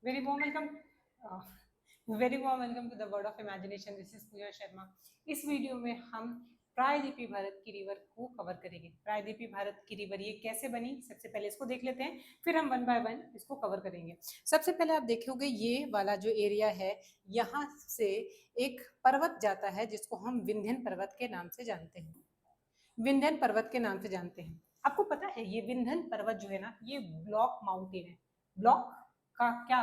Very warm welcome. uh, Very warm welcome to the World of Imagination. This is पूजा शर्मा. इस video में हम प्रायद्वीपीय भारत की रिवर को कवर करेंगे. प्रायद्वीपीय भारत की रिवर ये कैसे बनी, सबसे पहले इसको देख लेते हैं, फिर हम वन बाय वन इसको कवर करेंगे. सबसे पहले आप देखोगे ये वाला जो एरिया है, यहाँ से एक पर्वत जाता है जिसको हम विंध्यन पर्वत के नाम से जानते हैं. विंध्यन पर्वत के नाम से जानते हैं. आपको पता है ये विंध्यन पर्वत जो है ना, ये ब्लॉक माउंटेन है. ब्लॉक का क्या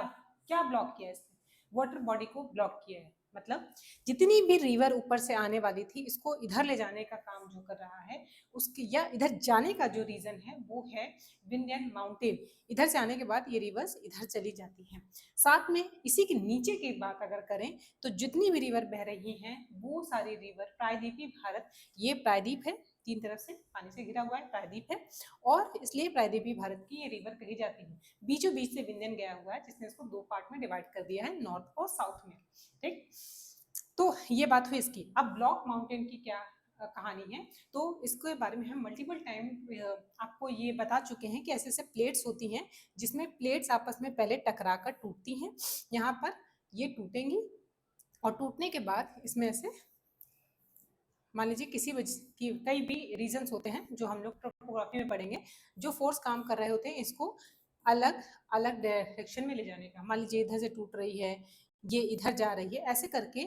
क्या ब्लॉक किया है इसने? वाटर बॉडी को ब्लॉक किया है. मतलब जितनी भी रिवर ऊपर से आने वाली थी, इसको इधर ले जाने का काम जो कर रहा है, उसकी या इधर जाने का जो रीजन है वो है विंध्यन माउंटेन. इधर से आने के बाद ये रिवर्स इधर चली जाती हैं. साथ में इसी के नीचे की बात अगर करें तो जितनी भी रिवर बह रही हैं वो सारी रिवर प्रायद्वीपीय भारत, ये प्रायद्वीप है, तीन तरफ से पानी से घिरा हुआ है, प्रायद्वीप है, और इसलिए प्रायद्वीपीय भारत की ये रिवर कही जाती है. बीचों बीच से विंध्यन गया हुआ है जिसने इसको दो पार्ट में डिवाइड कर दिया है, नॉर्थ और साउथ में. ठीक, तो ये बात हुई इसकी. अब ब्लॉक माउंटेन की क्या कहानी है, तो इसके बारे में हम मल्टीपल टाइम आपको ये बता चुके हैं कि ऐसे ऐसे प्लेट्स होती हैं जिसमें प्लेट्स आपस में पहले टकरा कर टूटती हैं. यहाँ पर ये टूटेंगी और टूटने के बाद इसमें ऐसे मान लीजिए किसी वजह की कई भी रीजंस होते हैं जो हम लोग टोपोग्राफी में पढ़ेंगे, जो फोर्स काम कर रहे होते हैं इसको अलग अलग डायरेक्शन में ले जाने का. मान लीजिए इधर से टूट रही है, ये इधर जा रही है, ऐसे करके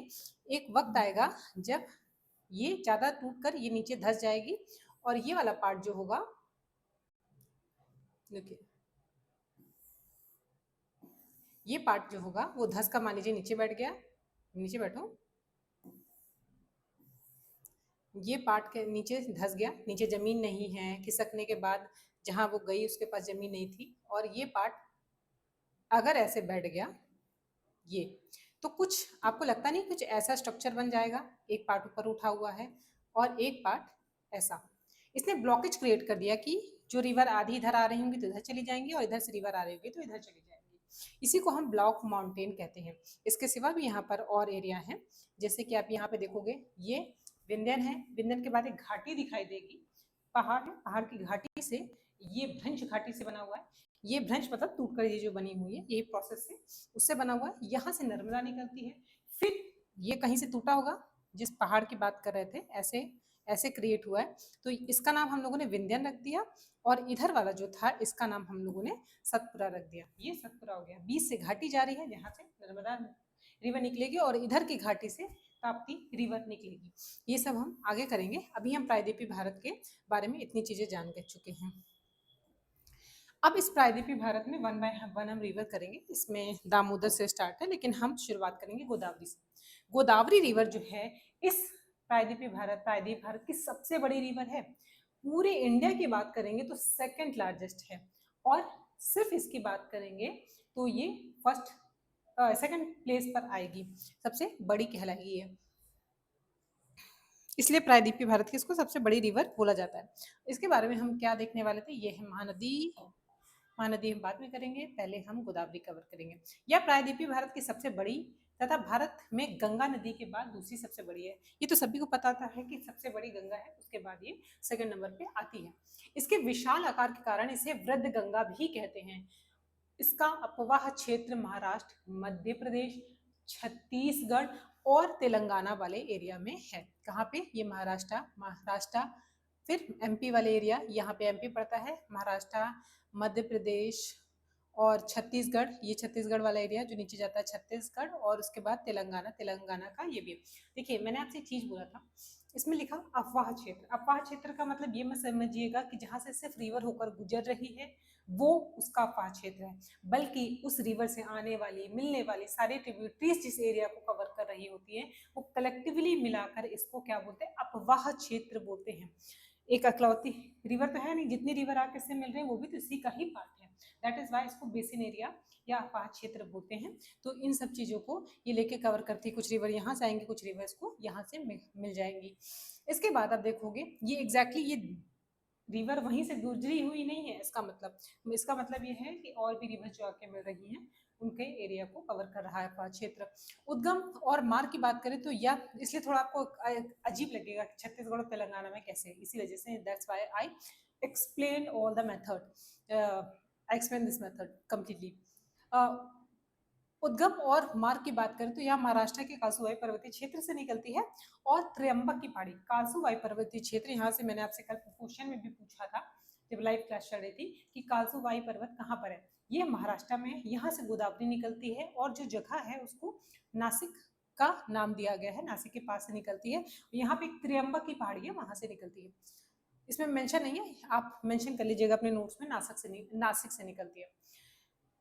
एक वक्त आएगा जब ये ज्यादा टूट कर ये नीचे धस जाएगी और ये वाला पार्ट जो होगा, देखिए ये पार्ट जो होगा वो धस का मान लीजिए नीचे बैठ गया, नीचे बैठो, ये पार्ट के नीचे धस गया, नीचे जमीन नहीं है, खिसकने के बाद जहां वो गई उसके पास जमीन नहीं थी, और ये पार्ट अगर ऐसे बैठ गया ये, तो कुछ आपको लगता नहीं कुछ ऐसा स्ट्रक्चर बन जाएगा. एक पार्ट ऊपर उठा हुआ है और एक पार्ट ऐसा. इसने ब्लॉकेज क्रिएट कर दिया कि जो रिवर आधी इधर आ रही होंगी तो इधर चली जाएंगी और इधर से रिवर आ रही होगी तो इधर चली जाएंगी. इसी को हम ब्लॉक माउंटेन कहते हैं. इसके सिवा भी यहाँ पर और एरिया है, जैसे कि आप यहाँ पे देखोगे ये विंध्यन है, विंध्यन के बाद एक घाटी दिखाई देगी, पहाड़ है, पहाड़ की घाटी से ये भ्रंश घाटी से बना हुआ है. ये भ्रंश मतलब टूट कर ये जो बनी हुई है, यही प्रोसेस से उससे बना हुआ है. यहाँ से नर्मदा निकलती है, फिर ये कहीं से टूटा होगा, जिस पहाड़ की बात कर रहे थे ऐसे ऐसे क्रिएट हुआ है, तो इसका नाम हम लोगों ने विंध्यन रख दिया. और इधर वाला जो था इसका नाम हम लोगों ने सतपुरा रख दिया. ये सतपुरा हो गया. बीच से घाटी जा रही है जहाँ से नर्मदा रिवर निकलेगी और इधर की घाटी से ताप्ती रिवर निकलेगी. ये सब हम आगे करेंगे. अभी हम प्रायद्वीपीय भारत के बारे में इतनी चीजें जान कर चुके हैं. अब इस प्रायद्वीपीय भारत में वन बाय वन हम रिवर करेंगे. इसमें दामोदर से स्टार्ट है, लेकिन हम शुरुआत करेंगे गोदावरी से. गोदावरी रिवर जो है इस प्रायद्वीप भारत की सबसे बड़ी रिवर है. पूरे इंडिया की बात करेंगे तो सेकंड लार्जेस्ट है, और सिर्फ इसकी बात करेंगे तो ये फर्स्ट सेकंड प्लेस पर आएगी, सबसे बड़ी कहलाएगी ये. इसलिए प्रायद्वीपीय भारत की इसको सबसे बड़ी रिवर बोला जाता है. इसके बारे में हम क्या देखने वाले थे, ये है महानदी. महानदी हम बाद में करेंगे, पहले हम गोदावरी कवर करेंगे. यह प्रायद्वीपीय भारत की सबसे बड़ी तथा भारत में गंगा नदी के बाद दूसरी सबसे बड़ी है. ये तो सभी को पता है कि सबसे बड़ी गंगा है, उसके बाद ये सेकंड नंबर पे आती है. इसके विशाल आकार के कारण इसे वृद्ध गंगा भी कहते हैं. इसका अपवाह क्षेत्र महाराष्ट्र, मध्य प्रदेश, छत्तीसगढ़ और तेलंगाना वाले एरिया में है. कहाँ पे? ये महाराष्ट्र, फिर एमपी वाले एरिया, यहाँ पे एमपी पड़ता है, महाराष्ट्र, मध्य प्रदेश और छत्तीसगढ़, ये छत्तीसगढ़ वाला एरिया जो नीचे जाता है छत्तीसगढ़, और उसके बाद तेलंगाना, तेलंगाना का ये भी. देखिए मैंने आपसे एक चीज बोला था, इसमें लिखा अफवाह क्षेत्र. अफवाह क्षेत्र का मतलब ये मत समझिएगा कि जहाँ से सिर्फ रिवर होकर गुजर रही है वो उसका अफवाह क्षेत्र है, बल्कि उस रिवर से आने वाली मिलने वाली सारी ट्रिब्यूटरीज जिस एरिया को कवर कर रही होती है वो कलेक्टिवली मिलाकर इसको क्या बोलते हैं, अफवाह क्षेत्र बोलते हैं. एक अकलौती रिवर तो है नहीं, जितनी रिवर आके से मिल रहे हैं वो भी तो इसी का ही पार्ट है. दैट इज वाई इसको बेसिन एरिया या अफवाह क्षेत्र बोलते हैं. तो इन सब चीजों को ये लेके कवर करती है. कुछ रिवर यहाँ से आएंगे, कुछ रिवर्स को यहाँ से मिल जाएंगी. इसके बाद आप देखोगे ये एग्जैक्टली ये रिवर वहीं से गुजरी हुई नहीं है. इसका मतलब ये है कि और भी रिवर जो आके मिल रही हैं उनके एरिया को कवर कर रहा है क्षेत्र. उद्गम और मार्ग की बात करें तो यह इसलिए थोड़ा आपको अजीब लगेगा कि छत्तीसगढ़ और तेलंगाना में कैसे, इसी वजह से that's why I explain all the method, I explain this method completely. उद्गम और मार्ग की बात करें तो यह महाराष्ट्र के कासुवाई पर्वतीय क्षेत्र से निकलती है और त्र्यंबक की पहाड़ी कासुवाई पर्वतीय क्षेत्र, यहाँ से मैंने आपसे कल क्वेश्चन में भी पूछा था जब लाइव क्लास चल रही थी कि कासुवाई पर्वत कहाँ पर है। ये महाराष्ट्र में है, यहाँ से गोदावरी निकलती है और जो जगह है उसको नासिक का नाम दिया गया है, नासिक के पास से निकलती है। यहाँ पे एक त्र्यंबक की पहाड़ी है, वहां से निकलती है। इसमें मेंशन नहीं है, आप मेंशन कर लीजिएगा अपने नोट्स में, नासिक से निकलती है।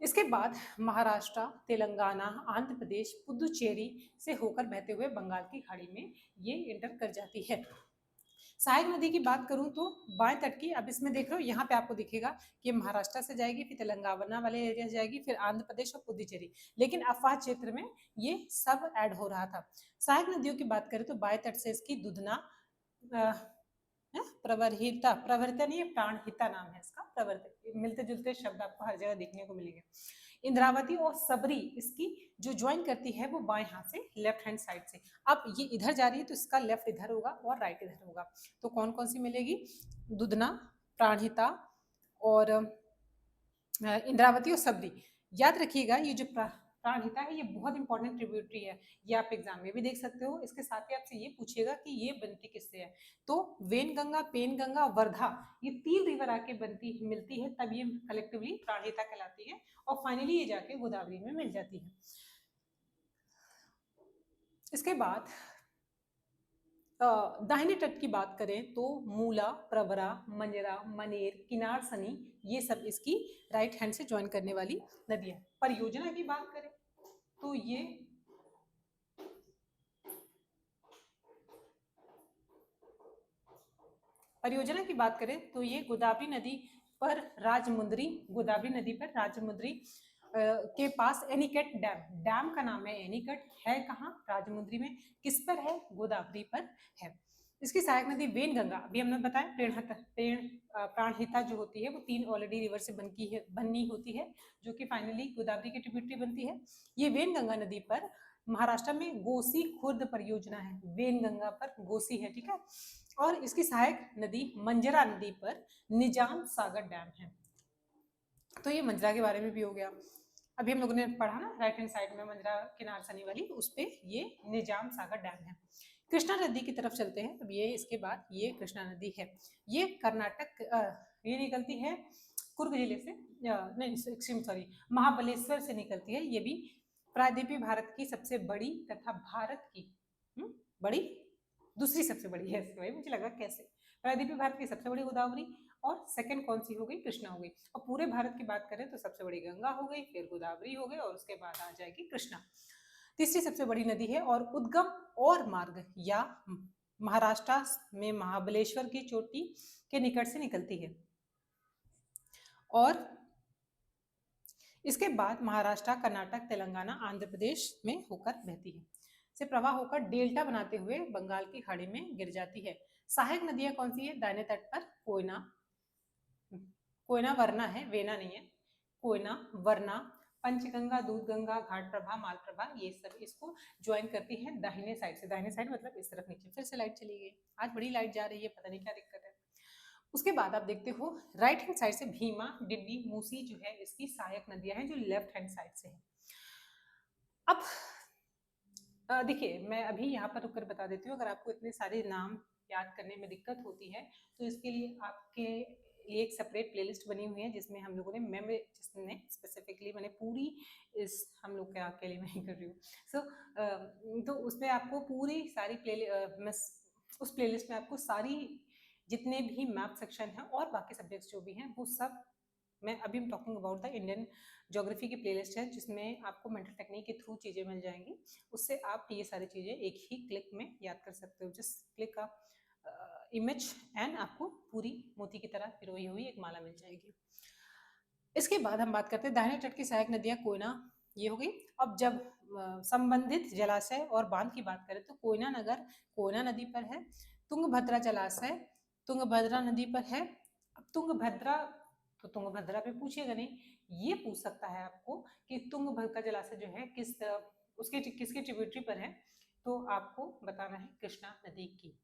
इसके बाद महाराष्ट्र, तेलंगाना, आंध्र प्रदेश, पुदुचेरी से होकर बहते हुए बंगाल की खाड़ी में ये एंटर कर जाती है। सहायक नदी की बात करूं तो बाएं तट की, अब इसमें देख रहे हो यहाँ पे आपको दिखेगा कि महाराष्ट्र से जाएगी, फिर तेलंगाना वाले एरिया से जाएगी, फिर आंध्र प्रदेश और पुदुचेरी, लेकिन अफवाह क्षेत्र में ये सब ऐड हो रहा था। सहायक नदियों की बात करें तो बाएं तट से इसकी दुधना, प्रवरहिता, प्रवरहिता नहीं है, प्राणहिता नाम है इसका, प्रवरहिता, मिलते जुलते शब्द आपको हर जगह देखने को मिलेंगे। इंद्रावती और सबरी इसकी जो ज्वाइन करती है वो बाएं हाथ से, लेफ्ट हैंड साइड से। अब ये इधर जा रही है तो इसका लेफ्ट इधर होगा और राइट इधर होगा। तो कौन कौन सी मिलेगी? दुधना, प्राणहिता और इंद्रावती और सबरी। याद रखिएगा ये जो प्राणहिता है ये बहुत इंपॉर्टेंट ट्रिब्यूटरी है, ये आप एग्जाम में भी देख सकते हो। इसके साथ ही आपसे ये पूछेगा कि ये बनती किससे है, तो वेन गंगा, पेन गंगा, वर्धा, ये 3 रिवर आके बनती मिलती है, तब ये कलेक्टिवली प्राणहिता कहलाती है और फाइनली ये जाके गोदावरी में मिल जाती है। इसके बाद दाहिने तट की बात करें तो मूला, प्रवरा, मंजरा, मनेर, किनार सनी, ये सब इसकी राइट हैंड से ज्वाइन करने वाली नदियां। परियोजना की बात करें तो ये परियोजना की बात करें तो ये गोदावरी नदी पर राजमुंद्री, गोदावरी नदी पर राजमुंद्री के पास एनीकट डैम, डैम का नाम है एनीकट, है कहाँ? राजमुंद्री में। किस पर है? गोदावरी पर है। इसकी सहायक नदी वेन गंगा, अभी हमने बताया प्राणहिता जो होती है वो 3 ऑलरेडी रिवर से बनी होती है, जो कि फाइनली गोदावरी की ट्रिब्यूटरी बनती है। ये वेन गंगा नदी पर महाराष्ट्र में गोसी खुर्द परियोजना है, वेन गंगा पर गोसी है, ठीक है। और इसकी सहायक नदी मंजरा नदी पर निजाम सागर डैम है। तो ये मंजरा के बारे में भी हो गया। अभी हम लोगों ने पढ़ा ना राइट हैंड साइड में मंजरा किनार सनी वाली, उस पे ये निजाम सागर डैम है। कृष्णा नदी की तरफ चलते हैं। अब ये इसके बाद ये कृष्णा नदी है, ये कर्नाटक, ये निकलती है कुर्ग जिले से, नहीं सॉरी, महाबलेश्वर से निकलती है। ये भी प्रायद्वीपीय भारत की सबसे बड़ी तथा भारत की बड़ी, दूसरी सबसे बड़ी है। भाई मुझे लगा कैसे, प्रायद्वीपीय भारत की सबसे बड़ी गोदावरी और सेकंड कौन सी हो गई? कृष्णा हो गई। और पूरे भारत की बात करें तो सबसे बड़ी गंगा हो गई, फिर गोदावरी हो गई और उसके बाद आ जाएगी कृष्णा, तीसरी सबसे बड़ी नदी है। और उद्गम और मार्ग या महाराष्ट्र में महाबलेश्वर की चोटी के निकट से निकलती है और इसके बाद महाराष्ट्र, कर्नाटक, तेलंगाना, आंध्र प्रदेश में होकर बहती है, से प्रवाह होकर डेल्टा बनाते हुए बंगाल की खाड़ी में गिर जाती है। सहायक नदियां कौन सी है? दाहिने तट पर कोयना, कोयना वरना है, वेना नहीं है, कोयना, वरना, पंचगंगा, दूधगंगा, घाट प्रभा, माल प्रभा, ये सब इसको ज्वाइन करती है दाहिने साइड से। दाहिने साइड मतलब इस तरफ नीचे। फिर से लाइट चली गई, आज बड़ी लाइट जा रही है, पता नहीं क्या दिक्कत है। उसके बाद आप देखते हो राइट हैंड साइड से भीमा, डिड्डी, मूसी जो है इसकी सहायक नदियां हैं जो लेफ्ट हैंड साइड से है। अब देखिए मैं अभी यहाँ पर रुककर बता देती हूँ, अगर आपको इतने सारे नाम याद करने में दिक्कत होती है तो इसके लिए आपके लिए एक सेपरेट प्लेलिस्ट बनी हुई है जिसमें हम लोगों ने जिसने स्पेसिफिकली मैंने पूरी इस हम लोग के लिए नहीं कर रही हूँ। तो उसमें आपको पूरी सारी उस प्लेलिस्ट में आपको सारी जितने भी मैप सेक्शन हैं और बाकी सब्जेक्ट्स जो भी हैं वो सब, मैं अभी talking about the Indian geography की प्लेलिस्ट है जिसमें आपको मेंटल टेक्निक के थ्रू चीज़ें मिल जाएंगी, उससे आप ये सारी चीज़ें एक ही क्लिक में याद कर सकते हो। जस्ट क्लिक का इमेज एंड आपको पूरी मोती की तरह पिरोई हुई एक माला मिल जाएगी। इसके बाद हम बात करते हैं दाहिने तट की सहायक नदियां, कोयना, ये हो गई। अब जब संबंधित जलाशय और बांध की बात करें तो कोयना नगर कोयना नदी पर है, तुंगभद्रा जलाशय तुंगभद्रा नदी पर है। अब तुंगभद्रा, तो तुंगभद्रा पे पूछेगा नहीं, ये पूछ सकता है आपको कि तुंगभद्रा जलाशय जो है किसके ट्रिब्यूटरी पर है, तो आपको बताना है कृष्णा नदी की।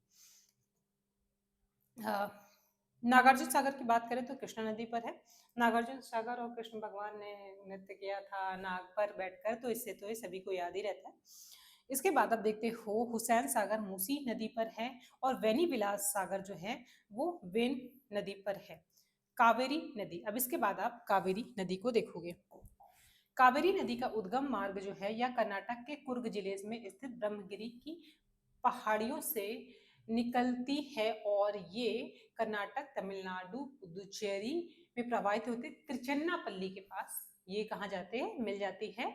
नागार्जुन सागर की बात करें तो कृष्णा नदी पर है। नागार्जुन सागर और कृष्ण भगवान ने नृत्य किया था नाग पर बैठकर, तो इससे तो ये सभी को याद ही रहता है। इसके बाद आप देखते हो हुसैन सागर मूसी नदी पर है, और वेनी विलास सागर जो है वो वेन नदी पर है। कावेरी नदी, अब इसके बाद आप कावेरी नदी को देखोगे। कावेरी नदी का उद्गम मार्ग जो है या कर्नाटक के कुर्ग जिले में स्थित ब्रह्मगिरी की पहाड़ियों से निकलती है, और ये कर्नाटक, तमिलनाडु, पुदुचेरी में प्रवाहित होते त्रिचन्नापल्ली के पास ये कहाँ जाते हैं, मिल जाती है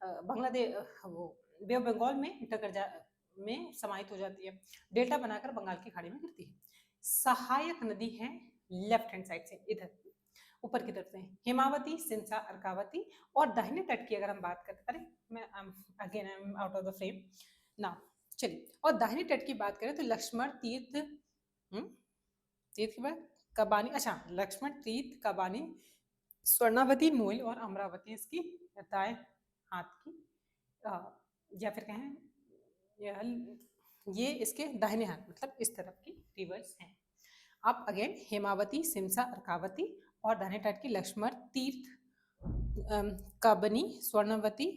बांग्लादेश, वो बे ऑफ बंगाल में में समाहित हो जाती है, डेल्टा बनाकर बंगाल की खाड़ी में गिरती है। सहायक नदी है लेफ्ट हैंड साइड से, इधर ऊपर की तरफ से हेमावती, सिंसा, अर्कावती, और दाहिने तट की अगर हम बात करते, अरे मैं again I am out of the frame ना, चलिए, और दाहिने तट की बात करें तो लक्ष्मण तीर्थ, तीर्थ के बाद कबानी, अच्छा लक्ष्मण तीर्थ, कबानी, स्वर्णावती, नोयल और अमरावती इसकी दाएं हाथ की या फिर कहें ये इसके दाहिने हाथ, मतलब इस तरफ की रिवर्स हैं। अब अगेन हेमावती, सिमसा, अर्कावती, और दाहिने तट की लक्ष्मण तीर्थ, कबनी, स्वर्णवती,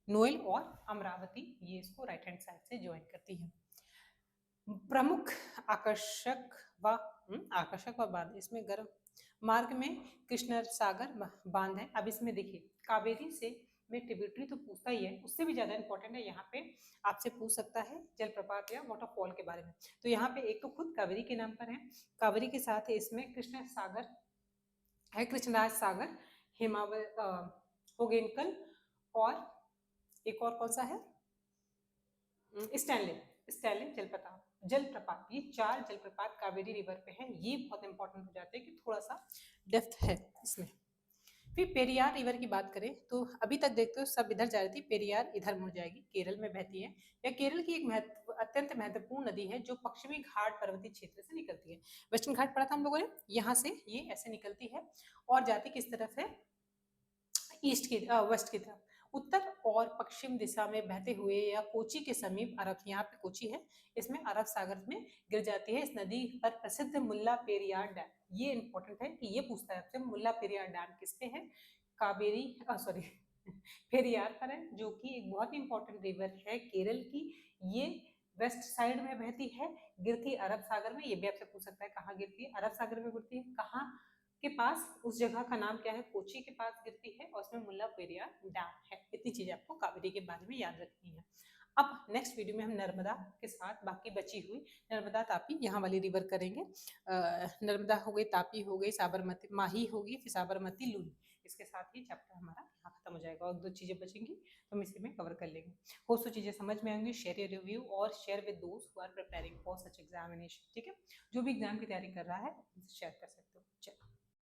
नोयल और अमरावती, ये इसको राइट हैंड साइड से ज्वाइन करती है। प्रमुख आकर्षक व बांध, इसमें गर्म मार्ग में कृष्ण सागर बांध है। अब इसमें देखिए कावेरी से में ट्रिब्यूटरी तो पूछता ही है, उससे भी ज्यादा इंपॉर्टेंट है यहाँ पे आपसे पूछ सकता है जलप्रपात या वाटरफॉल के बारे में। तो यहाँ पे एक तो खुद कावेरी के नाम पर है, कावेरी के साथ है इसमें कृष्ण सागर है, कृष्णराज सागर, होगेनकल, और एक और कौन सा है, स्टैनले स्टैनले जलप्रपात, ये 4 जलप्रपात कावेरी रिवर पे हैं। ये बहुत इंपॉर्टेंट हो जाते हैं कि थोड़ा सा डेप्थ है इसमें। फिर पेरियार रिवर की बात करें तो अभी तक देखते हो सब इधर जा रही थी, पेरियार इधर मुड़ जाएगी, केरल में बहती है। यह केरल की एक अत्यंत महत्वपूर्ण नदी है जो पश्चिमी घाट पर्वतीय क्षेत्र से निकलती है। वेस्टर्न घाट पढ़ा था हम लोगों ने, यहाँ से ये ऐसे निकलती है और जाती किस तरफ है, ईस्ट की वेस्ट की तरफ, उत्तर और पश्चिम दिशा में बहते हुए या कोची के समीप अरब, यहाँ पे कोची है, इसमें अरब सागर में गिर जाती है। इस नदी पर प्रसिद्ध मुल्ला पेरियार डैम, ये इंपॉर्टेंट है कि ये पूछता है आपसे, मुल्ला पेरियार डैम किस पे है, कावेरी सॉरी पेरियार पर है, जो कि एक बहुत इंपॉर्टेंट रिवर है केरल की। ये वेस्ट साइड में बहती है, गिरती अरब सागर में, ये भी आपसे पूछ सकता है कहाँ गिरती है, अरब सागर में गिरती है, कहाँ के पास, उस जगह का नाम क्या है, कोची के पास गिरती है, और उसमें मुल्ला पेरियार डैम है। इतनी चीजें आपको कावेरी के बारे में याद रखनी है। अब नेक्स्ट वीडियो में हम नर्मदा के साथ बाकी बची हुई नर्मदा, तापी, यहाँ वाली रिवर करेंगे। नर्मदा हो गई, तापी हो गई, साबरमती, माही होगी, फिर साबरमती, लूनी, इसके साथ ही चैप्टर हमारा यहाँ खत्म हो जाएगा, और 2 चीजें बचेंगी तो हम इसी में कवर कर लेंगे। हो सो चीजें समझ में आएंगी, शेयर योर रिव्यू और शेयर विद दोस्त who are preparing for such examination, ठीक है, जो भी एग्जाम की तैयारी कर रहा है शेयर कर सकते हैं।